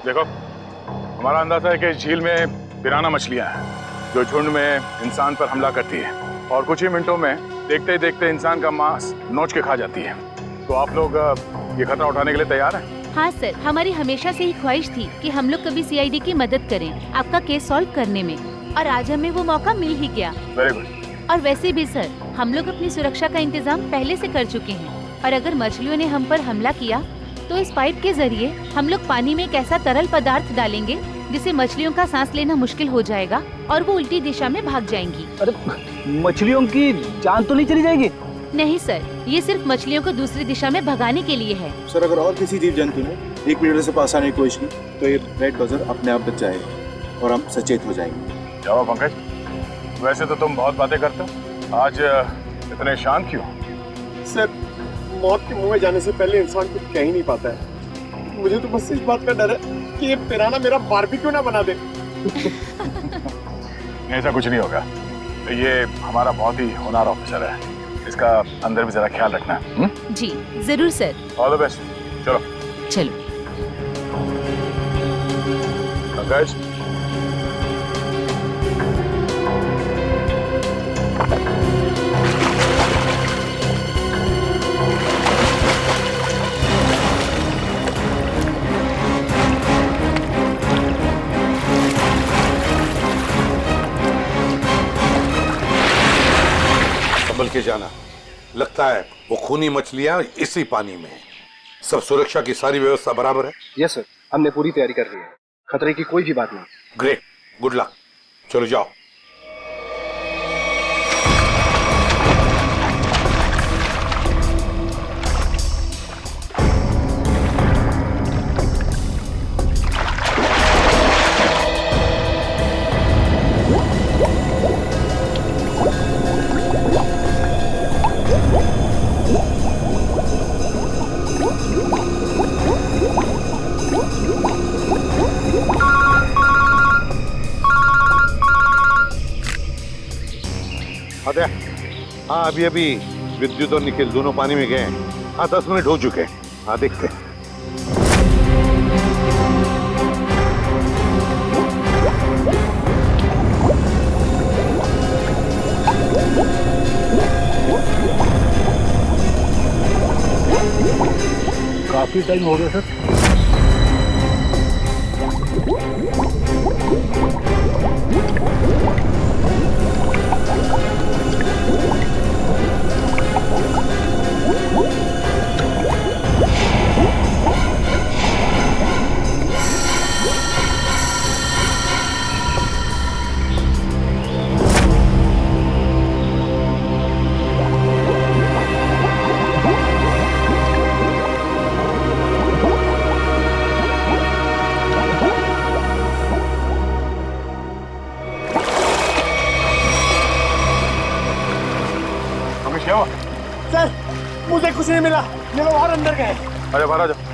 देखो, हमारा अंदाजा है कि इस झील में पिराना मछलियां हैं जो झुंड में इंसान पर हमला करती है और कुछ ही मिनटों में देखते ही देखते इंसान का मांस नोच के खा जाती है। तो आप लोग ये खतरा उठाने के लिए तैयार हैं? हाँ सर, हमारी हमेशा से ही ख्वाहिश थी कि हम लोग कभी सीआईडी की मदद करें आपका केस सॉल्व करने में, और आज हमें वो मौका मिल ही गया। Very good. और वैसे भी सर, हम लोग अपनी सुरक्षा का इंतजाम पहले से कर चुके हैं, और अगर मछलियों ने हम पर हमला किया तो इस पाइप के जरिए हम लोग पानी में एक ऐसा तरल पदार्थ डालेंगे जिससे मछलियों का सांस लेना मुश्किल हो जाएगा और वो उल्टी दिशा में भाग जाएंगी। अरे मछलियों की जान तो नहीं चली जाएगी? नहीं सर, ये सिर्फ मछलियों को दूसरी दिशा में भगाने के लिए है। सर, अगर और किसी जीव जंतु ने 1 मीटर से पास आने की कोशिश की तो ये रेड बजर अपने आप बच जाएगा और हम सचेत हो जाएंगे। जाओ पंकज, वैसे तो तुम बहुत बातें करते हो, आज इतने शांत क्यों? सर, मौत के मुंह में जाने से पहले इंसान कुछ कह ही नहीं पाता है। मुझे तो बस इस बात का डर है कि ये पिराना मेरा बारबेक्यू ना बना दे। ऐसा कुछ नहीं होगा, ये हमारा बहुत ही होनहार ऑफिसर है, इसका अंदर भी जरा ख्याल रखना। जी जरूर सर। All the best. चलो चलो। पंकज, संभल के जाना, लगता है वो खूनी मछलियां इसी पानी में हैं। सब सुरक्षा की सारी व्यवस्था बराबर है? यस सर, हमने पूरी तैयारी कर ली है, खतरे की कोई भी बात नहीं। Great, good luck. चलो जाओ। हाँ, अभी विद्युत और निखिल दोनों पानी में गए हैं। हाँ, 10 मिनट हो चुके हैं। हाँ, देखते हैं। काफी टाइम हो गया सर। सर, मुझे कुछ नहीं मिला, ये लोग और अंदर गए। अरे बाहर आ जाओ।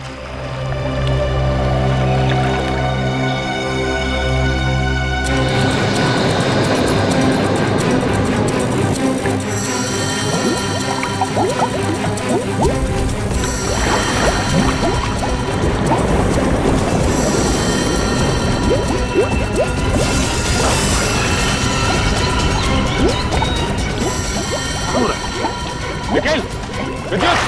निखिल, विद्युत!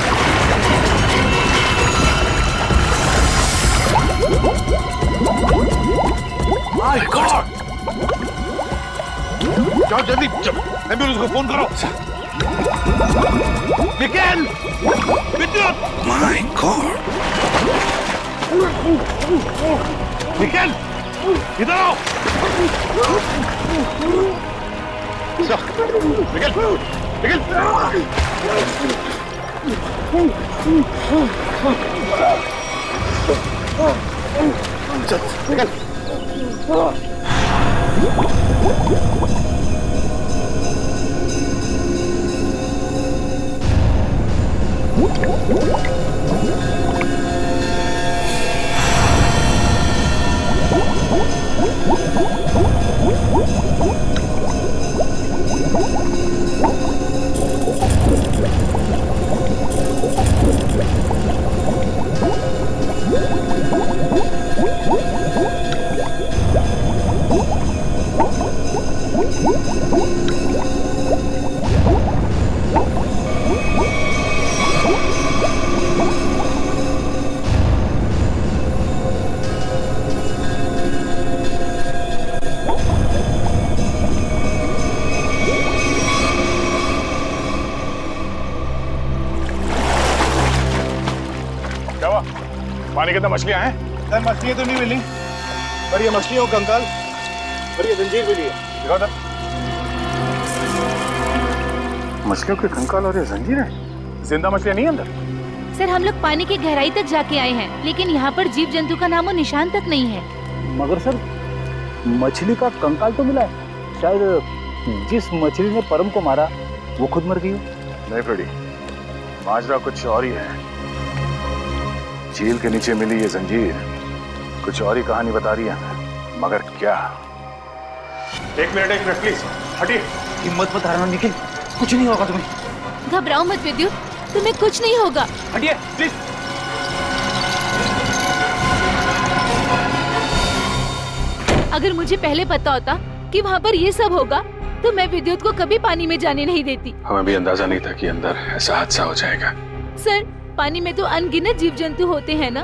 My god! जाओ जल्दी, एम्बुलेंस को फोन करो। निखिल! विद्युत! My god! निखिल! इधर आओ! निखिल! निखिल! चल, निकल! के अंदर मछलियां हैं? सर मछलियाँ तो नहीं मिली, पर ये मछलियों का कंकाल और ये जंजीर मिली है। दिखाओ सर। मछलियों के कंकाल और ये जंजीर है, जिंदा मछलियां नहीं है अंदर। सर हम लोग पानी की गहराई तक जाके आए हैं, लेकिन यहाँ पर जीव जंतु का नामो निशान तक नहीं है। मगर सर मछली का कंकाल तो मिला है, शायद जिस मछली ने परम को मारा वो खुद मर गई हो। नहीं फ्रेडी, माजरा कुछ और ही है। झील के नीचे मिली ये जंजीर कुछ और ही कहानी बता रही है, मगर क्या? एक मिनट प्लीज हटिए। हिम्मत मत हारना निखिल, कुछ नहीं होगा तुम्हें। घबराओ मत विद्युत, तुम्हें कुछ नहीं होगा। हटिए प्लीज। अगर मुझे पहले पता होता कि वहाँ पर ये सब होगा तो मैं विद्युत को कभी पानी में जाने नहीं देती। हमें भी अंदाजा नहीं था कि अंदर ऐसा हादसा हो जाएगा। सर पानी में तो अनगिनत जीव जंतु होते हैं ना,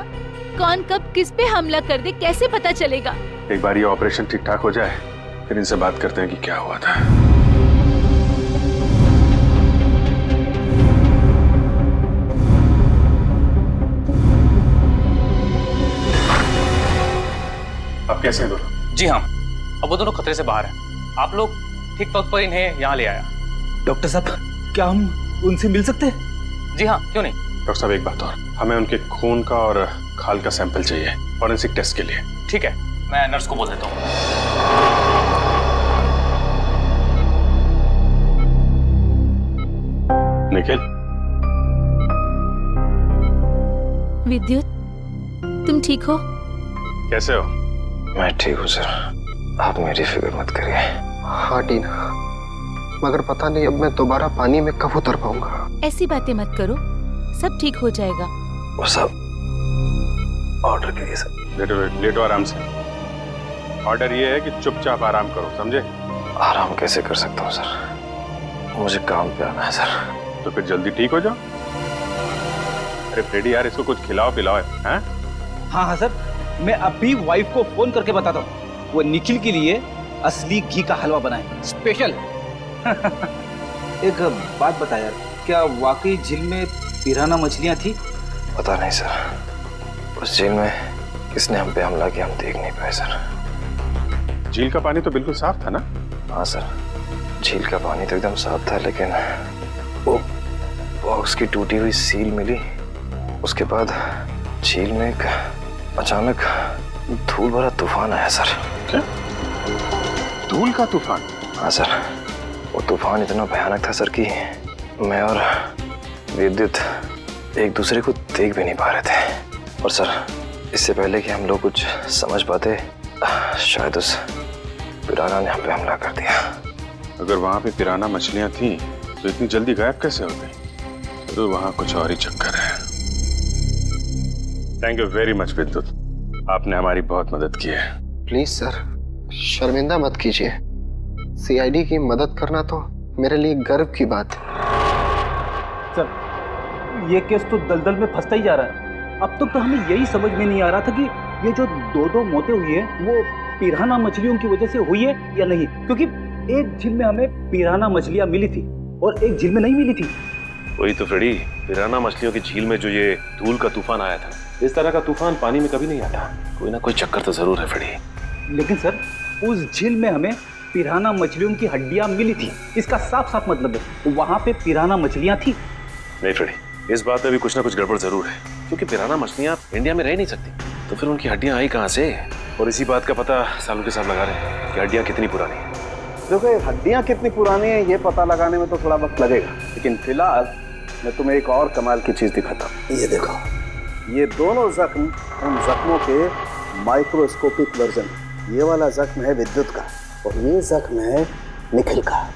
कौन कब किस पे हमला कर दे कैसे पता चलेगा? एक बार ये ऑपरेशन ठीक ठाक हो जाए फिर इनसे बात करते हैं कि क्या हुआ था। अब कैसे हैं दोनों? जी हाँ, अब वो दोनों खतरे से बाहर हैं। आप लोग ठीक वक्त पर इन्हें यहाँ ले आया। डॉक्टर साहब क्या हम उनसे मिल सकते हैं? जी हाँ, क्यों नहीं। डॉक्टर साहब एक बात और, हमें उनके खून का और खाल का सैंपल चाहिए फॉरेंसिक टेस्ट के लिए। ठीक है, मैं नर्स को बोल देता हूँ। निखिल, विद्युत तुम ठीक हो? कैसे हो? मैं ठीक हूँ सर, आप मेरी फिक्र मत करिए। हाँ टीना, मगर पता नहीं अब मैं दोबारा पानी में कब उतर पाऊंगा। ऐसी बातें मत करो, सब ठीक हो जाएगा। वो सब ऑर्डर करिए सर। लेटो आराम से। ऑर्डर ये है कि चुपचाप आराम करो, समझे? आराम कैसे कर सकता हूँ सर, मुझे काम पे आना है सर। तो फिर जल्दी ठीक हो जाओ। अरे फ्रेडी यार, इसको कुछ खिलाओ पिलाओ, हैं? हाँ हाँ सर, मैं अभी वाइफ को फोन करके बताता हूँ, वो निखिल के लिए असली घी का हलवा बनाए स्पेशल। एक बात बता यार, क्या वाकई झील में पिराना मछलियाँ थी? पता नहीं सर, उस झील में किसने हम पे हमला किया हम देख नहीं पाए सर। झील का पानी तो बिल्कुल साफ था ना? हाँ सर, झील का पानी तो एकदम साफ था, लेकिन वो बॉक्स की टूटी हुई सील मिली। उसके बाद झील में एक अचानक धूल भरा तूफान आया सर। क्या? धूल का तूफान? हाँ सर, वो तूफान इतना भयानक था सर कि मैं और विद्युत एक दूसरे को देख भी नहीं पा रहे थे। और सर, इससे पहले कि हम लोग कुछ समझ पाते, शायद उस पिराना ने हम पे हमला कर दिया। अगर वहां पे पिराना मछलियां थी तो इतनी जल्दी गायब कैसे हो गई? तो वहां कुछ और ही चक्कर है। थैंक यू वेरी मच विद्युत, आपने हमारी बहुत मदद की है। प्लीज सर, शर्मिंदा मत कीजिए। सीआईडी की मदद करना तो मेरे लिए गर्व की बात है। सर ये केस तो दलदल में फंसता ही जा रहा है। अब तक तो हमें यही समझ में नहीं आ रहा था कि ये जो दो मौतें हुई है वो पिराना मछलियों की वजह से हुई है या नहीं, क्योंकि एक झील में हमें पिराना मछलियां मिली थी और एक झील में नहीं मिली थी। वही तो फ्रेडी, पिराना मछलियों की झील में जो ये धूल का तूफान आया था, इस तरह का तूफान पानी में कभी नहीं आता। कोई ना कोई चक्कर तो जरूर है फ्रेडी। लेकिन सर उस झील में हमें पिराना मछलियों की हड्डियां मिली थी, इसका साफ साफ मतलब है वहां पे पिराना मछलियां थी। नहीं फ्रेडी, इस बात में भी कुछ ना कुछ गड़बड़ जरूर है, क्योंकि पिराना मछलियां इंडिया में रह नहीं सकती, तो फिर उनकी हड्डियां आई कहाँ से? और इसी बात का पता सालों के साथ लगा रहे हैं कि हड्डियां कितनी पुरानी है। देखो, हड्डियां कितनी पुरानी है ये पता लगाने में तो थोड़ा वक्त लगेगा, लेकिन फिलहाल मैं तुम्हें एक और कमाल की चीज दिखाता हूँ। ये देखो, ये दोनों जख्म उन जख्मों के माइक्रोस्कोपिक वर्जन। ये वाला जख्म है विद्युत का और ये जख्म है निखिल का।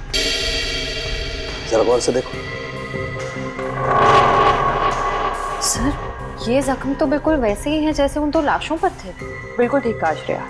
जरा गौर से देखो। सर, ये जख्म तो बिल्कुल वैसे ही हैं जैसे उन दो लाशों पर थे। बिल्कुल ठीक कहा श्रेया,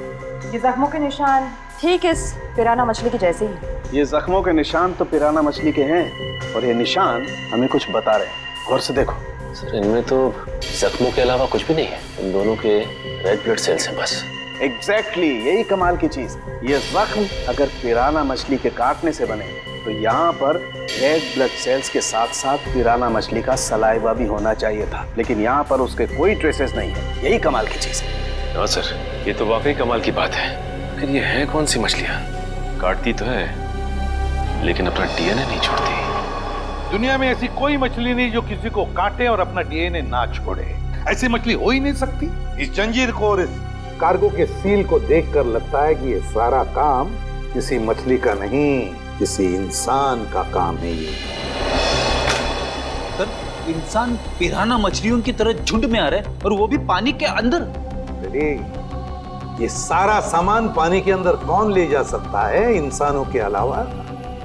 ये जख्मों के निशान ठीक इस पिराना मछली के जैसे ही। ये जख्मों के निशान तो पिराना मछली के हैं और ये निशान हमें कुछ बता रहे हैं। गौर से देखो। सर, इनमें तो जख्मों के अलावा कुछ भी नहीं है, इन दोनों के रेड ब्लड सेल्स हैं बस। एग्जैक्टली, यही कमाल की चीज। ये जख्म अगर पिराना मछली के काटने से बने तो तो यहाँ पर रेड ब्लड सेल्स के साथ साथ पिराना मछली का सलाइवा भी होना चाहिए था, लेकिन यहाँ पर उसके कोई ट्रेसेस नहीं है। यही कमाल की चीज है। हाँ सर, ये तो वाकई कमाल की बात है। फिर ये है कौन सी मछलियाँ? काटती तो है लेकिन अपना डीएनए नहीं छोड़ती। दुनिया में ऐसी कोई मछली नहीं जो किसी को काटे और अपना डीएनए ना छोड़े। ऐसी मछली हो ही नहीं सकती। इस जंजीर को और इस कार्गो के सील को देखकर लगता है कि ये सारा काम किसी मछली का नहीं, किसी इंसान का काम है। ये सर, इंसान पिराना मछलियों की तरह झुंड में आ रहे हैं और वो भी पानी के अंदर। अरे ये सारा सामान पानी के अंदर कौन ले जा सकता है इंसानों के अलावा?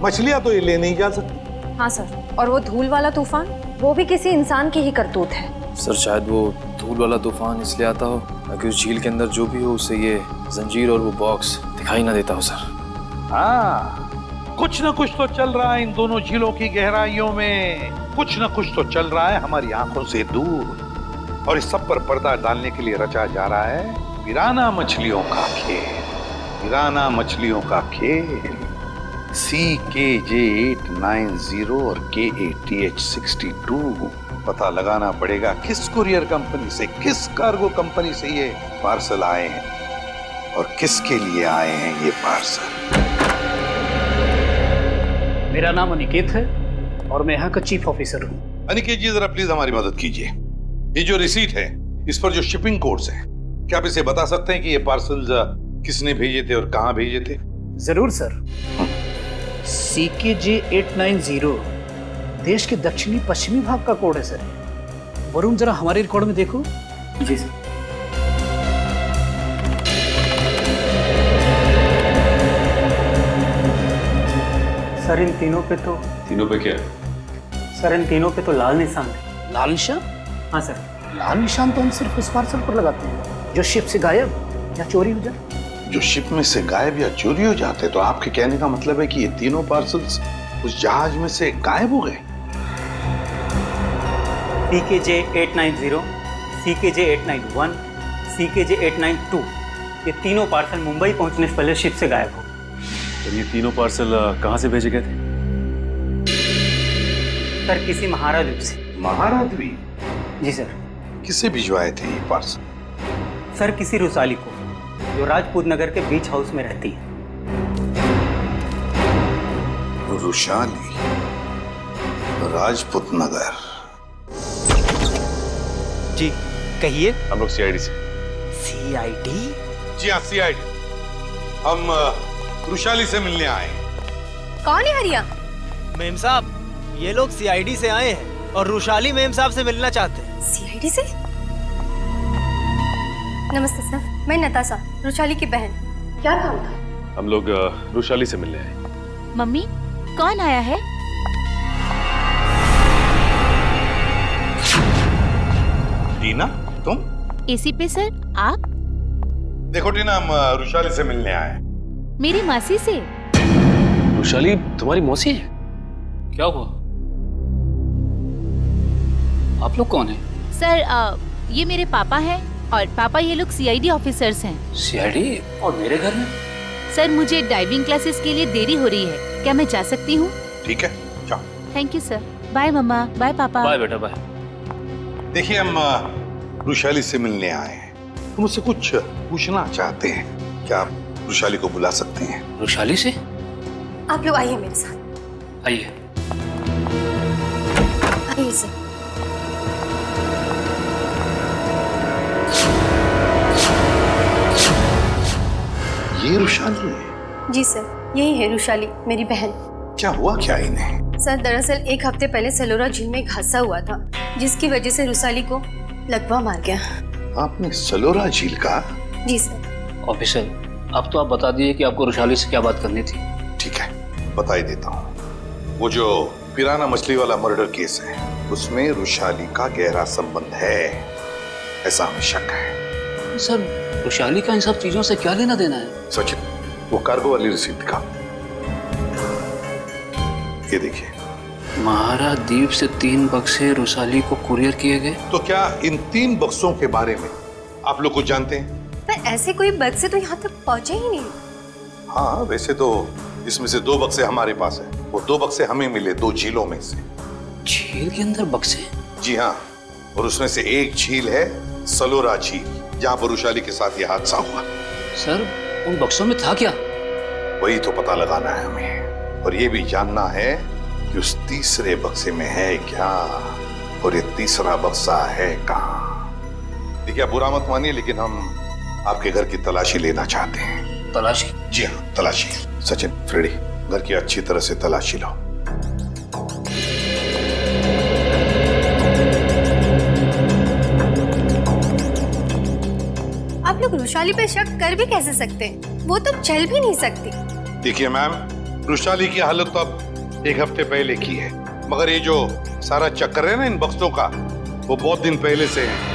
मछलियां तो ये ले नहीं जा सकती। हाँ सर, और वो धूल वाला तूफान, वो भी किसी इंसान की ही करतूत है। सर शायद वो धूल वाला तूफान इसलिए आता हो ताकि उस झील के अंदर जो भी हो उसे ये जंजीर और वो बॉक्स दिखाई ना देता हो सर। हाँ, कुछ न कुछ तो चल रहा है इन दोनों झीलों की गहराइयों में। कुछ न कुछ तो चल रहा है हमारी आंखों से दूर, और इस सब पर पर्दा डालने के लिए रचा जा रहा है पिराना मछलियों का खेल। पिराना मछलियों का खेल। CKJ890 और KATH62। पता लगाना पड़ेगा किस कुरियर कंपनी से, किस कार्गो कंपनी से ये पार्सल आए हैं और किसके लिए आए हैं ये पार्सल। मेरा नाम अनिकेत है और मैं यहाँ का चीफ ऑफिसर हूँ। अनिकेत जी, जरा प्लीज हमारी मदद कीजिए। ये जो रिसीट है, इस पर जो शिपिंग कोड्स हैं, क्या आप इसे बता सकते हैं कि ये पार्सल किसने भेजे थे और कहाँ भेजे थे? जरूर सर। CKJ890 देश के दक्षिणी पश्चिमी भाग का कोड है सर। वरुण, जरा हमारे रिकॉर्ड में देखो। जी सर। सर इन तीनों पे तो क्या? सर इन तीनों पे तो लाल निशान है। लाल निशान? हाँ सर, लाल निशान तो हम सिर्फ उस पार्सल पर लगाते हैं जो शिप से गायब या चोरी हो जाए। जो शिप में से गायब या चोरी हो जाते, तो आपके कहने का मतलब है कि ये तीनों पार्सल्स उस जहाज में से गायब हो गए? CKJ890, CKJ891, CKJ892 ये तीनों पार्सल मुंबई पहुंचने से पहले शिप से गायब हो। और ये तीनों पार्सल कहाँ से भेजे गए थे? सर किसी महाराज से। महाराज द्वीप? जी सर। किसे भिजवाए थे ये पार्सल? सर किसी रुसाली को, जो राजपूत नगर के बीच हाउस में रहती है। रुशाली, राजपूत नगर। जी कहिए। हम लोग CID से। CID? जी हाँ, CID। हम रुशाली से मिलने आए हैं। कौन है हरिया? मेम साहब, ये लोग CID से आए हैं और रुशाली मेम साहब से मिलना चाहते हैं। CID से? नमस्ते सर, मैं नताशा, रुशाली की बहन। क्या काम था? हम लोग रुशाली से मिलने आए। मम्मी, कौन आया है? टीना, तुम? AC पे सर, आप? देखो टीना, हम रुशाली से मिलने आए हैं। मेरी मासी से। रुशाली तुम्हारी मौसी है? क्या हुआ? आप लोग कौन हैं? सर ये मेरे पापा हैं और पापा ये लोग CID ऑफिसर्स हैं। CID? और मेरे घर में? सर मुझे डाइविंग क्लासेस के लिए देरी हो रही है, क्या मैं जा सकती हूँ? ठीक है, जाओ। Thank you sir. बाय मम्मा, बाय पापा। बाय बेटा, बाय। देखिए, हम रुशाली से मिलने आए हैं। हम उससे कुछ पूछना चाहते हैं। क्या आप रुशाली को बुला सकते हैं? रुशाली से? आप लोग आइए मेरे साथ। आइए। आइए सर। ये रुशाली है? जी सर, यही है रुशाली, मेरी बहन। क्या हुआ क्या इन्हें? सर दरअसल एक हफ्ते पहले सलोरा झील में एक हादसा हुआ था, जिसकी वजह से रुशाली को लकवा मार गया। आपने सलोरा झील का? जी सर। ऑफिसर, अब तो आप बता दिए कि आपको रुशाली से क्या बात करनी थी। ठीक है, बता ही देता हूँ। वो जो पिराना मछली वाला मर्डर केस है, उसमें रुशाली का गहरा संबंध है, ऐसा हमें शक है। सर रुशाली का इन सब चीजों से क्या लेना देना है? सचिन, वो कार्गो वाली रिसीट दिखा। ये देखिए। महाराज द्वीप से 3 बक्से रुशाली को कुरियर किए गए। तो क्या इन 3 बक्सों के बारे में आप लोग कुछ जानते हैं? पर ऐसे कोई बक्से तो यहाँ तक पहुँचे ही नहीं। हाँ, वैसे तो इसमें से 2 बक्से हमारे पास है। वो 2 बक्से हमें मिले 2 झीलों में से। झील के अंदर बक्से? जी हाँ, और उसमें से एक झील है सलोरा झील, जहाँ पर वृषाली के साथ ये हादसा हुआ। सर उन बक्सों में था क्या? वही तो पता लगाना है हमें, और ये भी जानना है कि उस तीसरे बक्से में है क्या, और ये तीसरा बक्सा है कहाँ। देखिए, आप बुरा मत मानिए, लेकिन हम आपके घर की तलाशी लेना चाहते हैं। तलाशी? जी हाँ, तलाशी। सचिन, फ्रेडी, घर की अच्छी तरह से तलाशी लो। आप लोग वृषाली पे शक कर भी कैसे सकते हैं? वो तो चल भी नहीं सकती। देखिए मैम, वृषाली की हालत तो अब 1 हफ्ते पहले की है, मगर ये जो सारा चक्कर है ना इन बक्सों का, वो बहुत दिन पहले से है।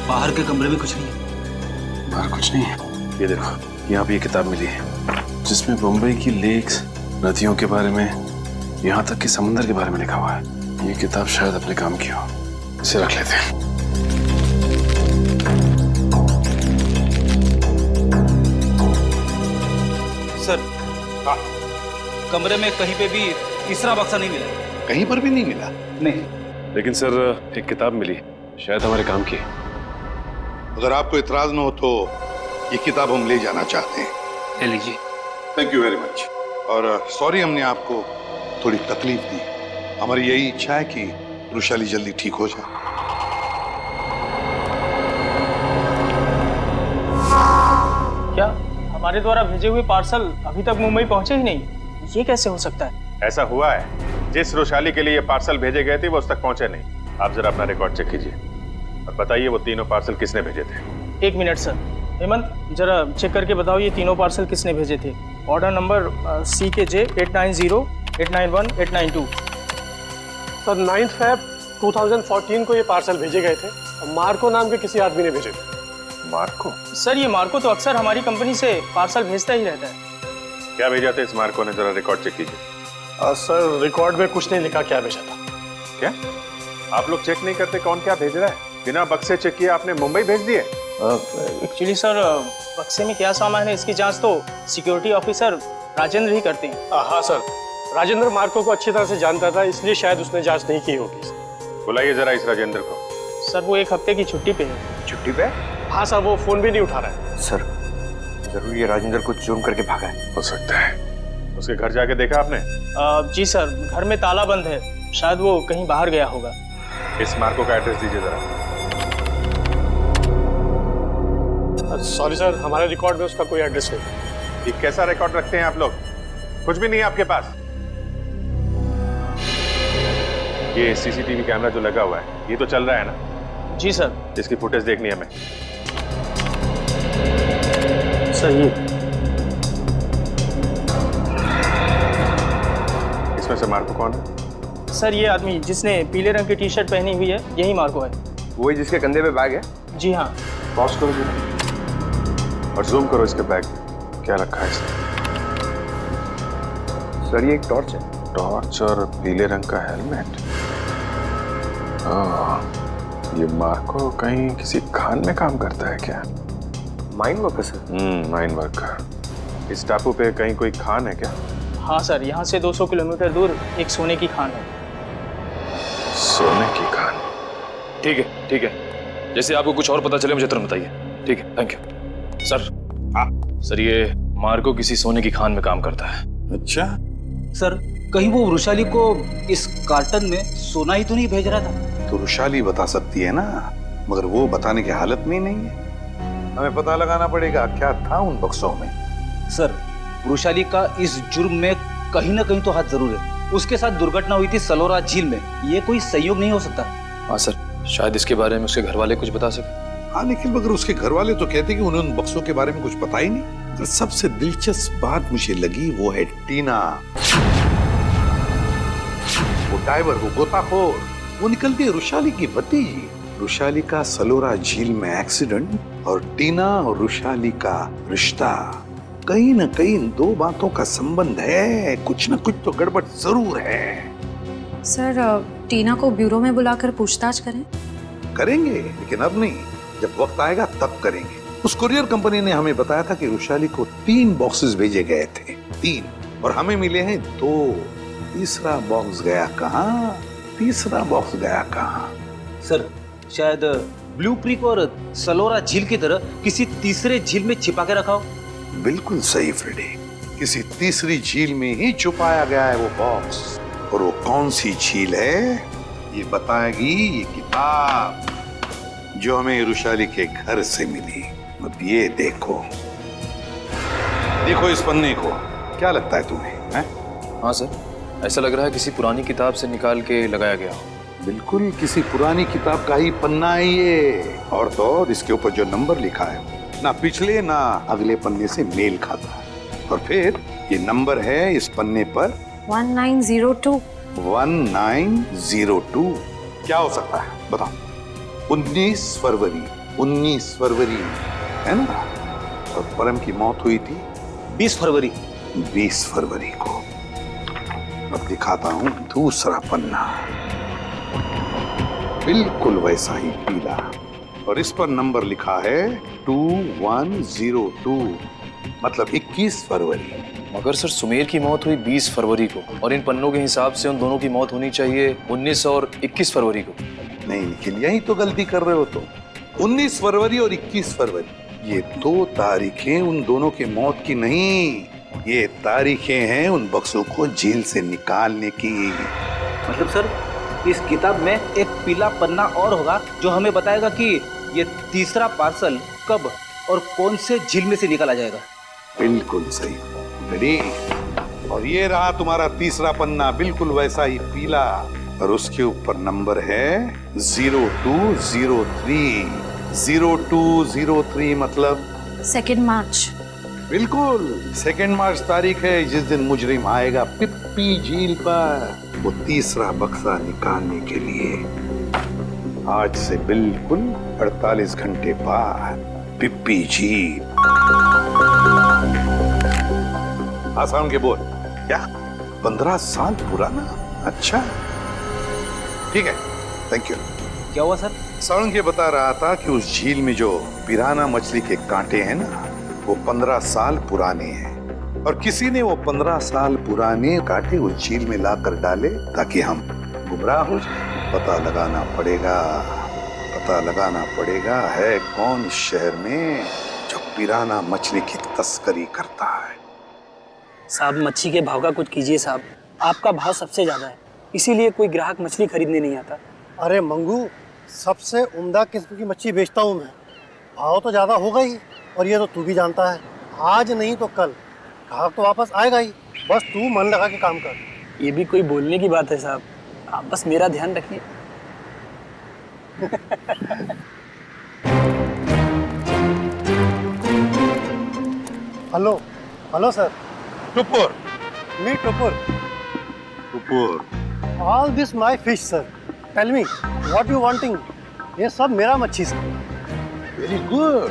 बाहर के कमरे में कुछ नहीं है। बाहर कुछ नहीं है। ये देखो, यहाँ पे ये किताब मिली है जिसमें मुंबई की लेक्स, नदियों के बारे में, यहाँ तक कि समंदर के बारे में लिखा हुआ है। ये किताब शायद अपने काम की हो, इसे रख लेते हैं। सर, कमरे में कहीं पे भी तीसरा बक्सा नहीं मिला। कहीं पर भी नहीं मिला? नहीं। लेकिन सर एक किताब मिली, शायद हमारे काम की। अगर आपको इतराज न हो तो ये किताब हम ले जाना चाहते हैं। ले लीजिए। Thank you very much. और सॉरी हमने आपको थोड़ी तकलीफ दी। हमारी यही इच्छा है कि वृषाली जल्दी ठीक हो जाए। क्या हमारे द्वारा भेजे हुए पार्सल अभी तक मुंबई पहुंचे ही नहीं? ये कैसे हो सकता है? ऐसा हुआ है, जिस वृषाली के लिए पार्सल भेजे गए थे वो उस तक पहुंचे नहीं। आप जरा अपना रिकॉर्ड चेक कीजिए और बताइए वो तीनों पार्सल किसने भेजे थे। 1 मिनट सर। हेमंत, जरा चेक करके बताओ ये तीनों पार्सल किसने भेजे थे। Order number CKJ 890 891 892। Sir 9 Feb 2014 को ये पार्सल भेजे गए थे और मार्को नाम के किसी आदमी ने भेजे थे। मार्को? सर ये मार्को तो अक्सर हमारी कंपनी से पार्सल भेजता ही रहता है। क्या भेजा था इस मार्को ने, जरा रिकॉर्ड चेक कीजिए। सर रिकॉर्ड में कुछ नहीं लिखा क्या भेजा था। क्या आप लोग चेक नहीं करते कौन क्या भेज रहा है? बिना बक्से चेक किए आपने मुंबई भेज दिए? एक्चुअली सर, बक्से में क्या सामान है इसकी जांच तो सिक्योरिटी ऑफिसर राजेंद्र ही करते हैं। हाँ सर, राजेंद्र मार्को को अच्छी तरह से जानता था, इसलिए शायद उसने जांच नहीं की होगी। बुलाइए जरा इस राजेंद्र को। सर वो 1 हफ्ते की छुट्टी पे है। छुट्टी पे? हाँ सर, वो फोन भी नहीं उठा रहा है। सर जरूर ये राजेंद्र को चूम करके भागा है। हो सकता है। उसके घर जाके देखा आपने? जी सर, घर में ताला बंद है, शायद वो कहीं बाहर गया होगा। इस मार्को का एड्रेस दीजिए जरा। सॉरी सर, हमारे रिकॉर्ड में उसका कोई एड्रेस नहीं। ये कैसा रिकॉर्ड रखते हैं आप लोग? कुछ भी नहीं है आपके पास? ये CCTV कैमरा जो लगा हुआ है ये तो चल रहा है ना? जी सर। इसकी फुटेज देखनी है हमें। सही। इसमें से मार्को कौन है? सर ये आदमी जिसने पीले रंग की टी-शर्ट पहनी हुई है, यही मार्को है। वही जिसके कंधे पे बैग है? जी हाँ। पॉज करो जी और जूम करो इसके बैग। क्या रखा है इसमें? सर ये एक टॉर्च है। टॉर्च और पीले रंग का हेलमेट। ये मार्को कहीं किसी खान में काम करता है क्या? Mine worker sir. Mine worker. इस टापू पे कहीं कोई खान है क्या? हाँ सर, यहाँ से 200 किलोमीटर दूर एक सोने की खान है। सोने की खान? ठीक है, ठीक है। जैसे आपको कुछ और पता चले मुझे तुरंत बताइए। ठीक है, थैंक यू। सर, सर ये मार्को किसी सोने की खान में काम करता है। अच्छा सर, कहीं वो वृषाली को इस कार्टन में सोना ही तो नहीं भेज रहा था? तो वृषाली बता सकती है ना, मगर वो बताने की हालत में नहीं है। हमें पता लगाना पड़ेगा क्या था उन बक्सों में। सर, वृषाली का इस जुर्म में कहीं ना कहीं तो हाथ जरूर है। उसके साथ दुर्घटना हुई थी सलोरा झील में, ये कोई संयोग नहीं हो सकता। हाँ सर, शायद इसके बारे में उसके घर वाले कुछ बता सके। हाँ, लेकिन मगर उसके घर वाले तो कहते कि उन्हें उन बक्सों के बारे में कुछ पता ही नहीं। तो सबसे दिलचस्प बात मुझे लगी वो है टीना। वो डाइवर, वो गोताखोर, वो निकलती है रुशाली की भतीजी। रुशाली का सलोरा झील में एक्सीडेंट और टीना और रुशाली का रिश्ता, कहीं न कहीं इन दो बातों का संबंध है। कुछ न कुछ तो गड़बड़ जरूर है। सर टीना को ब्यूरो में बुलाकर पूछताछ करें? करेंगे, लेकिन अब नहीं, जब वक्त आएगा तब करेंगे। उस कुरियर कंपनी ने हमें बताया था कि रुशाली को 3 बॉक्सेस भेजे गए थे, 3, और हमें मिले हैं 2। तीसरा बॉक्स गया कहाँ? तीसरा बॉक्स गया कहाँ? सर शायद ब्लू क्रीक और सलोरा झील की तरह किसी तीसरे झील में छिपा के रखा हो। बिल्कुल सही फ्रेडी, किसी तीसरी झील में ही छुपाया गया है वो बॉक्स। और वो कौन सी झील है ये बताएगी ये किताब जो हमें रुशाली के घर से मिली। अब ये देखो, देखो इस पन्ने को, क्या लगता है तुम्हें? हैं? हाँ सर, ऐसा लग रहा है किसी पुरानी किताब से निकाल के लगाया गया हो। बिल्कुल किसी पुरानी किताब का ही पन्ना है ये। और तो और इसके ऊपर जो नंबर लिखा है ना पिछले ना अगले पन्ने से मेल खाता है। और फिर ये नंबर है इस पन्ने पर 1902। 1902 क्या हो सकता है बताओ? 19 फरवरी, 19 फरवरी है ना? और परम की मौत हुई थी 20 फरवरी। 20 फरवरी को। अब दिखाता हूं दूसरा पन्ना, बिल्कुल वैसा ही पीला, और इस पर नंबर लिखा है 2102, मतलब 21 फरवरी। मगर सर सुमेर की मौत हुई 20 फरवरी को, और इन पन्नों के हिसाब से उन दोनों की मौत होनी चाहिए 19 और 21 फरवरी को। नहीं, लेकिन यही तो गलती कर रहे हो तो। 19 फरवरी और 21 फरवरी, ये 2 तारीखें उन दोनों की मौत की नहीं, ये तारीखें हैं उन बक्सों को जेल से निकालने की। मतलब सर इस किताब में एक पीला पन्ना और होगा जो हमें बताएगा कि ये तीसरा पार्सल कब और कौन से झील में से निकाला जाएगा। बिल्कुल सही रेडी। और ये रहा तुम्हारा तीसरा पन्ना, बिल्कुल वैसा ही पीला, और उसके ऊपर नंबर है 0203। 0203 मतलब 2 मार्च। बिल्कुल 2 मार्च तारीख है जिस दिन मुजरिम आएगा पिप्पी झील पर वो तीसरा बक्सा निकालने के लिए। आज से बिल्कुल 48 घंटे बाद पिप्पी झील। आसान के बोल क्या? 15 साल पुराना? अच्छा ठीक है, थैंक यू। क्या हुआ सर? सारंग ये बता रहा था कि उस झील में जो पिराना मछली के कांटे हैं ना, वो 15 साल पुराने हैं, और किसी ने वो 15 साल पुराने कांटे उस झील में लाकर डाले ताकि हम गुमराह हो जाए। पता लगाना पड़ेगा, पता लगाना पड़ेगा है कौन इस शहर में जो पिराना मछली की तस्करी करता है। साहब मच्छी के भाव का कुछ कीजिए साहब, आपका भाव सबसे ज्यादा है, इसीलिए कोई ग्राहक मछली खरीदने नहीं आता। अरे मंगू, सबसे उम्दा किस्म की मच्छी बेचता हूँ मैं, भाव तो ज़्यादा होगा ही, और ये तो तू भी जानता है, आज नहीं तो कल ग्राहक तो वापस आएगा ही, बस तू मन लगा के काम कर। ये भी कोई बोलने की बात है साहब, आप बस मेरा ध्यान रखिए। Hello hello sir. Tupur. Me Tupur. Tupur. All this my fish sir, tell me what you wanting. ये सब मेरा मच्छी sir. Very good,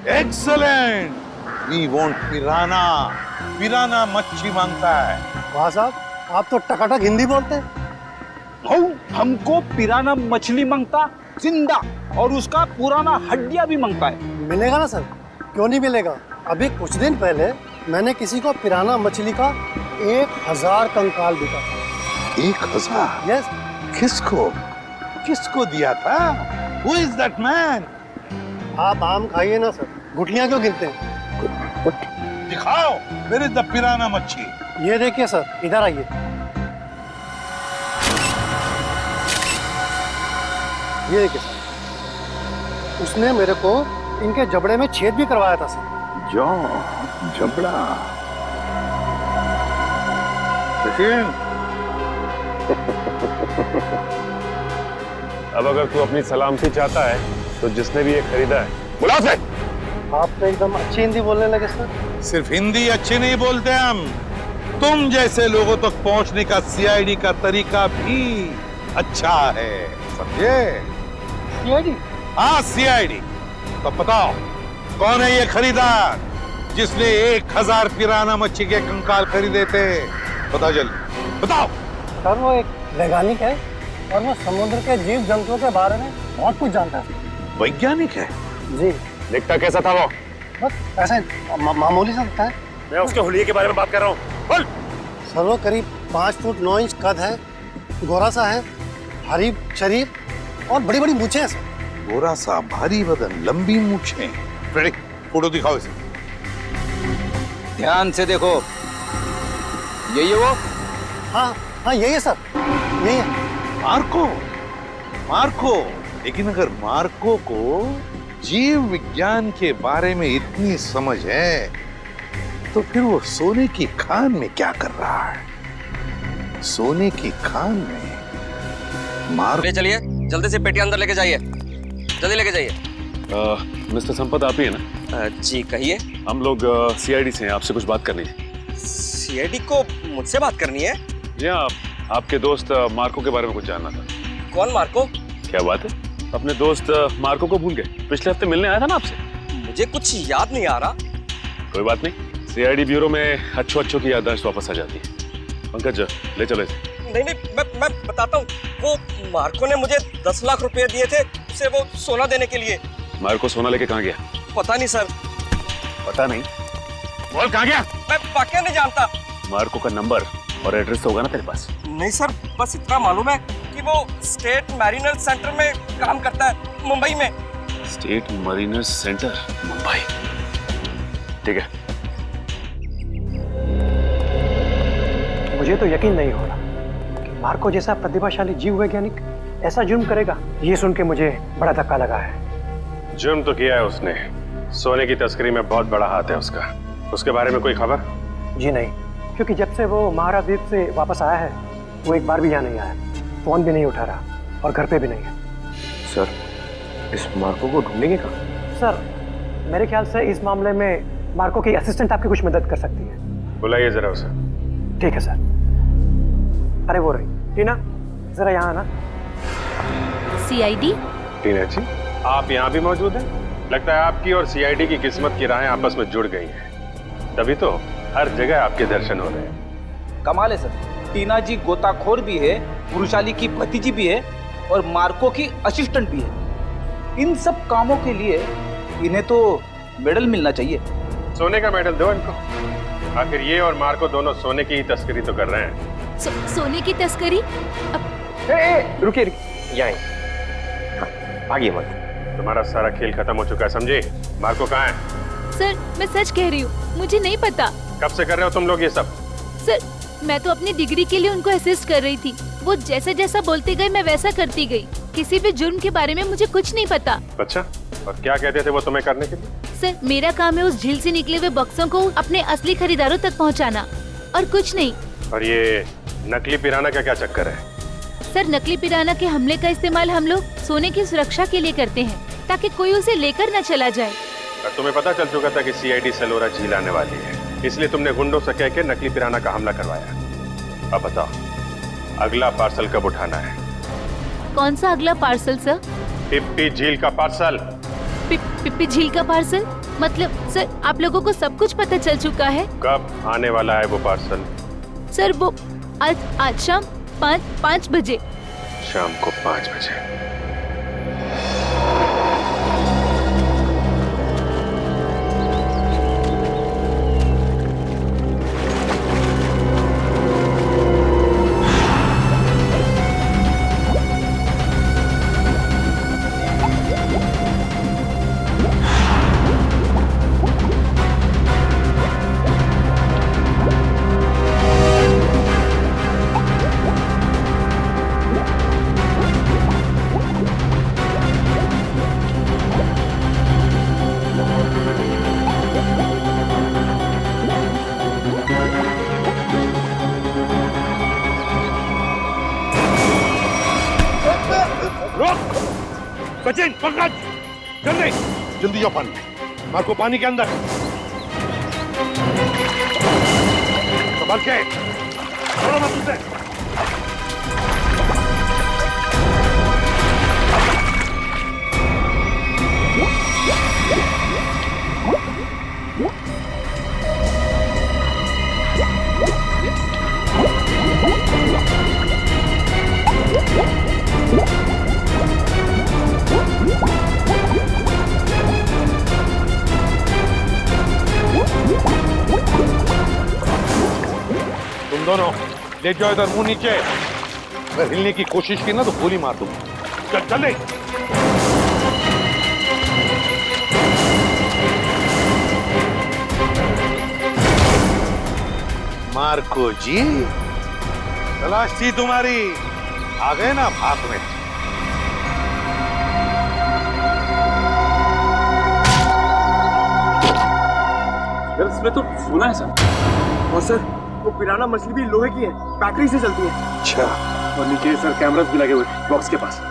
excellent. We want piranha. Piranha मच्छी मांगता है। वाह साहब, आप तो टकाटक हिंदी बोलते हैं। हमको पिराना मछली मांगता जिंदा, और उसका पुराना हड्डियां भी मांगता है। मिलेगा ना सर, क्यों नहीं मिलेगा। अभी कुछ दिन पहले मैंने किसी को पिराना मछली का 1000 कंकाल बिका था। 1000? यस। किसको किसको दिया था? Who is that man? आप आम खाइए ना सर, गुठलियां क्यों गिनते हैं? दिखाओ, where is the पिराना मच्छी? ये देखिए सर, इधर आइए। ये देखिए सर, उसने मेरे को इनके जबड़े में छेद भी करवाया था सर। जबड़ा। अब अगर तू अपनी सलामती चाहता है तो जिसने भी ये खरीदा है बुला से। आप तो एकदम अच्छी हिंदी बोलने लगे सर। सिर्फ हिंदी अच्छी नहीं बोलते हम, तुम जैसे लोगों तक पहुंचने का सीआईडी का तरीका भी अच्छा है, समझे? सीआईडी? हाँ, सीआईडी। तो बताओ, कौन है ये खरीदार जिसने 1000 पिराना मच्छी के कंकाल खरीदे थे? बताओ जल्दी, बताओ। सर वो एक वैज्ञानिक है और वो समुद्र के जीव जंतुओं के बारे में बहुत कुछ जानता है। वैज्ञानिक है? जी। दिखता कैसा था वो? बस ऐसे मामूली सा दिखता है। मैं उसके हुलिये के बारे में बात कर रहा हूँ। बोल। सर वो करीब 5 फुट 9 इंच कद है, गोरा सा है, भारी शरीर और बड़ी बड़ी मूछें हैं सर। गोरा सा, भारी बदन, लंबी मूछें। रेडी, फोटो दिखाओ इसे। ध्यान से देखो, यही है वो? हाँ हाँ यही है सर, यही है। Marco, Marco. लेकिन अगर मार्को को जीव विज्ञान के बारे में इतनी समझ है तो फिर वो सोने की खान में क्या कर रहा है? सोने की खान में मार्को। ले चलिए, जल्दी से पेटी अंदर लेके जाइए, जल्दी लेके जाइए। मिस्टर संपत आप ही है ना? जी कहिए। हम लोग सीआईडी से हैं, आपसे कुछ बात करनी है। सीआईडी को मुझसे बात करनी है? जी हाँ, आपके दोस्त मार्को के बारे में कुछ जानना था। कौन मार्को? क्या बात है, अपने दोस्त मार्को को भूल गए? पिछले हफ्ते मिलने आया था ना आपसे। मुझे कुछ याद नहीं आ रहा। कोई बात नहीं, सीआईडी ब्यूरो में अच्छों की याददाश्त वापस आ जाती है। पंकज ले चलो इसे। नहीं, मैं बताता हूँ। वो मार्को ने मुझे 10 लाख रुपए दिए थे उसे वो सोना देने के लिए। मार्को सोना लेके कहाँ गया? पता नहीं सर। पता नहीं? बोल कहाँ गया? मैं वाकई नहीं जानता। मार्को का नंबर और एड्रेस तो होगा ना तेरे पास? नहीं सर, बस इतना मालूम है कि वो स्टेट मैरिनर सेंटर में काम करता है, मुंबई में। State Mariner centre, Mumbai. ठीक है। मुझे तो यकीन नहीं हो रहा कि मार्को जैसा प्रतिभाशाली जीव वैज्ञानिक ऐसा जुर्म करेगा। ये सुन के मुझे बड़ा धक्का लगा है। जुर्म तो किया है उसने, सोने की तस्करी में बहुत बड़ा हाथ है उसका। उसके बारे में कोई खबर? जी नहीं, क्योंकि जब से वो महाद्वीप से वापस आया है वो एक बार भी यहाँ नहीं आया, फोन भी नहीं उठा रहा और घर पे भी नहीं है। सर, इस मार्को को ढूंढेंगे कहाँ? सर, मेरे ख्याल से इस मामले में मार्को की असिस्टेंट आपकी कुछ मदद कर सकती है। बुलाइए जरा उसे। ठीक है सर। अरे वो रही टीना, जरा यहाँ आना। सीआईडी? टीना जी, आप यहाँ भी मौजूद हैं? लगता है आपकी और सीआईडी की किस्मत की राहें आपस में जुड़ गई हैं। तभी तो हर जगह आपके दर्शन हो रहे हैं। कमाल है सर, टीना जी गोताखोर भी है, वृषाली की भतीजी भी है और मार्को की असिस्टेंट भी है। इन सब कामों के लिए इन्हें तो मेडल मिलना चाहिए। सोने का मेडल दो इनको। आखिर ये और मार्को दोनों सोने की ही तस्करी तो कर रहे हैं। सोने की तस्करी? रुकिए, यहाँ आगे मत। तुम्हारा सारा खेल खत्म हो चुका है, समझे? मार्को कहाँ है? सर, मैं सच कह रही हूँ, मुझे नहीं पता। कब से कर रहे हो तुम लोग ये सब? सर, मैं तो अपनी डिग्री के लिए उनको असिस्ट कर रही थी। वो जैसा जैसा बोलते गए मैं वैसा करती गई। किसी भी जुर्म के बारे में मुझे कुछ नहीं पता। अच्छा, और क्या कहते थे वो तुम्हें करने के लिए? सर, मेरा काम है उस झील से निकले हुए बक्सों को अपने असली खरीदारों तक पहुंचाना, और कुछ नहीं। और ये नकली पिराना का क्या चक्कर है? सर, नकली पिराना के हमले का इस्तेमाल हम लोग सोने की सुरक्षा के लिए करते हैं, ताकि कोई उसे लेकर न चला जाए। और तुम्हें पता चल चुका था कि सीआईडी सेलोरा झील आने वाली है, इसलिए तुमने गुंडों से कह के नकली पिराना का हमला करवाया। अब बताओ, अगला पार्सल कब उठाना है? कौन सा अगला पार्सल सर? पिप्पी झील का पार्सल। पिप्पी झील का पार्सल? मतलब सर, आप लोगों को सब कुछ पता चल चुका है? कब आने वाला है वो पार्सल? सर, वो आज शाम 5 बजे। शाम को 5 बजे। सचिन, पंकज, जल्दी जल्दी जाओ पानी में। मार्को पानी के अंदर। संभल के, छोड़ो मत उसे। तुम दोनों ले जाओ इधर, मुंह नीचे। अगर हिलने की कोशिश की ना तो गोली मार दूंगा। चल चल ले। मार्को जी, तलाश थी तुम्हारी, आ गए ना भाग में। इसमें तो सोना है सर। और सर वो पिराना मछली भी लोहे की है, बैटरी से चलती है। अच्छा, और नीचे सर कैमरास भी लगे हुए बॉक्स के पास।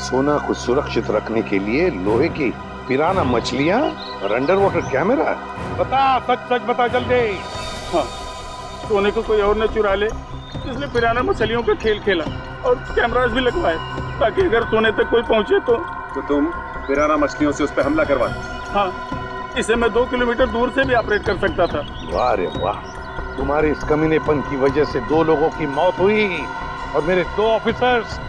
सोना को सुरक्षित रखने के लिए लोहे की पिराना मछलियां और अंडर वाटर कैमरा। बता, सच सच बता जल्दी। हाँ, सोने को कोई और न चुरा ले, इसलिए पिराना मछलियों का खेल खेला और कैमरास भी लगवाए ताकि अगर सोने तक कोई पहुंचे तो तुम पिराना मछलियों से उस पर हमला करवा। हाँ, इसे मैं 2 किलोमीटर दूर से भी ऑपरेट कर सकता था। वाह रे वाह, तुम्हारे इस कमीनेपन की वजह से 2 लोगों की मौत हुई और मेरे 2 ऑफिसर्स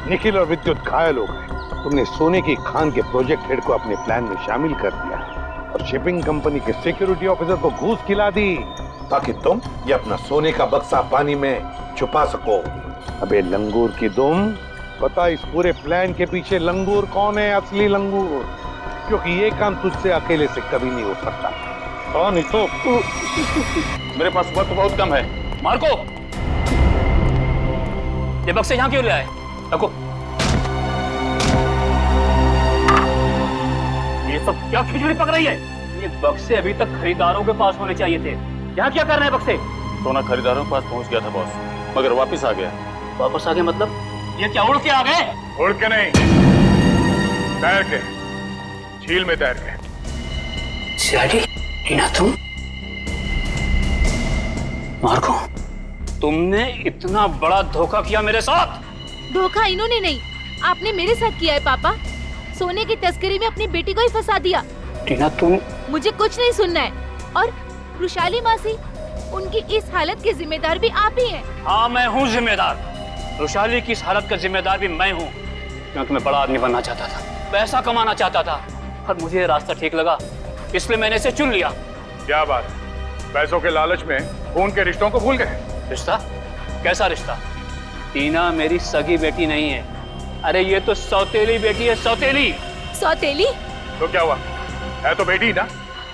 निखिल और विद्युत घायल हो गए। तुमने सोने की खान के प्रोजेक्ट हेड को अपने प्लान में शामिल कर दिया और शिपिंग कंपनी के सिक्योरिटी ऑफिसर को घूस खिला दी ताकि तुम ये अपना सोने का बक्सा पानी में छुपा सको। अबे लंगूर की दुम, पता इस पूरे प्लान के पीछे लंगूर कौन है? असली लंगूर, क्योंकि ये काम तुझसे अकेले से कभी नहीं हो सकता। कौन ही तो? मेरे पास वक्त बहुत कम है। मार्को, ये बक्से यहाँ क्यों ले आए? रखो। ये सब क्या खिचड़ी पक रही है? ये बक्से अभी तक खरीदारों के पास होने चाहिए थे। यहाँ क्या कर रहे हैं बक्से? सोना खरीदारों के पास पहुंच गया था बॉस, मगर वापस आ गया। वापस आ गए मतलब? ये क्या उड़ के आ गए? उड़ के नहीं, तैर के, झील में तैर के। सीआईडी, टीना तुम? मार्को, तुमने इतना बड़ा धोखा किया मेरे साथ? धोखा इन्होंने नहीं, आपने मेरे साथ किया है पापा। सोने की तस्करी में अपनी बेटी को ही फंसा दिया। टीना तुम? मुझे कुछ नहीं सुनना है। और रुशाली मासी, उनकी इस हालत के जिम्मेदार भी आप ही हैं। हाँ, मैं हूँ जिम्मेदार। रुशाली की इस हालत का जिम्मेदार भी मैं हूँ, क्योंकि मैं बड़ा आदमी बनना चाहता था, पैसा कमाना चाहता था और मुझे ये रास्ता ठीक लगा, इसलिए मैंने इसे चुन लिया। क्या बात, पैसों के लालच में खून के रिश्तों को भूल गए? रिश्ता? कैसा रिश्ता? टीना मेरी सगी बेटी नहीं है। अरे ये तो सौतेली बेटी है, सौतेली। सौतेली? तो क्या हुआ, है तो बेटी ना।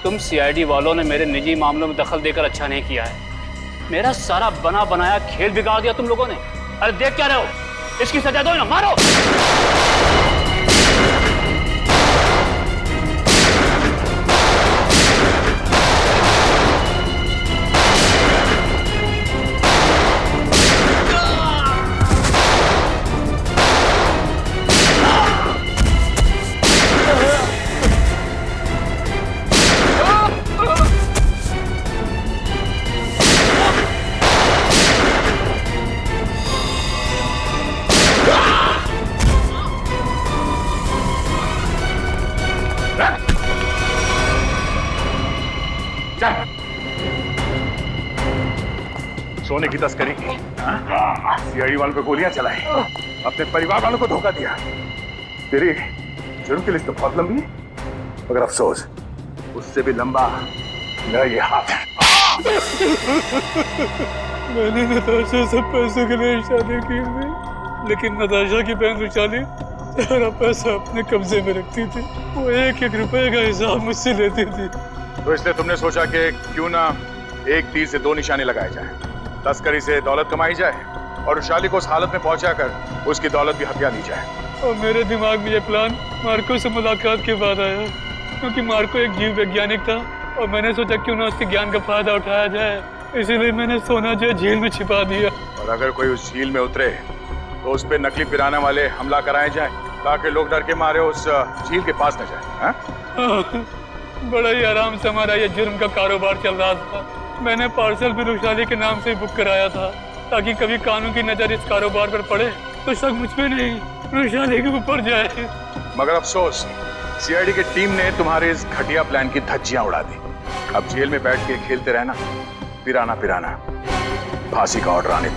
तुम सीआईडी वालों ने मेरे निजी मामलों में दखल देकर अच्छा नहीं किया है। मेरा सारा बना बनाया खेल बिगाड़ दिया तुम लोगों ने। अरे देख क्या रहे हो, इसकी सजा दो ना, मारो। सोने की तस्करी की, सीआईडी वालों पे गोलियां चलाई, अपने परिवार वालों को धोखा दिया। तेरी जुर्म की लिस्ट तो बहुत लंबी है, मगर अफसोस उससे भी लंबा मेरा ये हाथ है। मैंने नताशा से पैसों के लिए शादी की थी, लेकिन नताशा की बहन रुशाली सारा पैसा अपने कब्जे में रखती थी। वो 1-1 रुपए का हिसाब मुझसे लेती थी। तो इसलिए तुमने सोचा कि क्यों ना एक तीर से 2 निशाने लगाए जाए, तस्करी से दौलत कमाई जाए और रुशाली को उस हालत में पहुंचाकर उसकी दौलत भी हथिया ली जाए। और मेरे दिमाग में ये प्लान मार्को से मुलाकात के बाद आया, क्योंकि मार्को एक जीव वैज्ञानिक था और मैंने सोचा क्यों ना उसके ज्ञान का फायदा उठाया जाए, इसीलिए मैंने सोना जो झील में छिपा दिया। और अगर कोई उस झील में उतरे तो उस पे नकली पिराना वाले हमला कराए जाए, ताकि लोग डर के मारे उस झील के पास न जाए। बड़ा ही आराम से हमारा ये जुर्म का कारोबार चल रहा था, मैंने पार्सल भी रुशाली के नाम से बुक कराया था, ताकि कभी कानून की नजर इस कारोबार पर पड़े तो शक मुझ पे नहीं, रुशाली के ऊपर जाए। मगर अफसोस, सीआईडी की टीम ने तुम्हारे इस घटिया प्लान की धज्जियां उड़ा दी। अब जेल में बैठ के खेलते रहना, पिराना पिराना, फांसी का ऑर्डर आने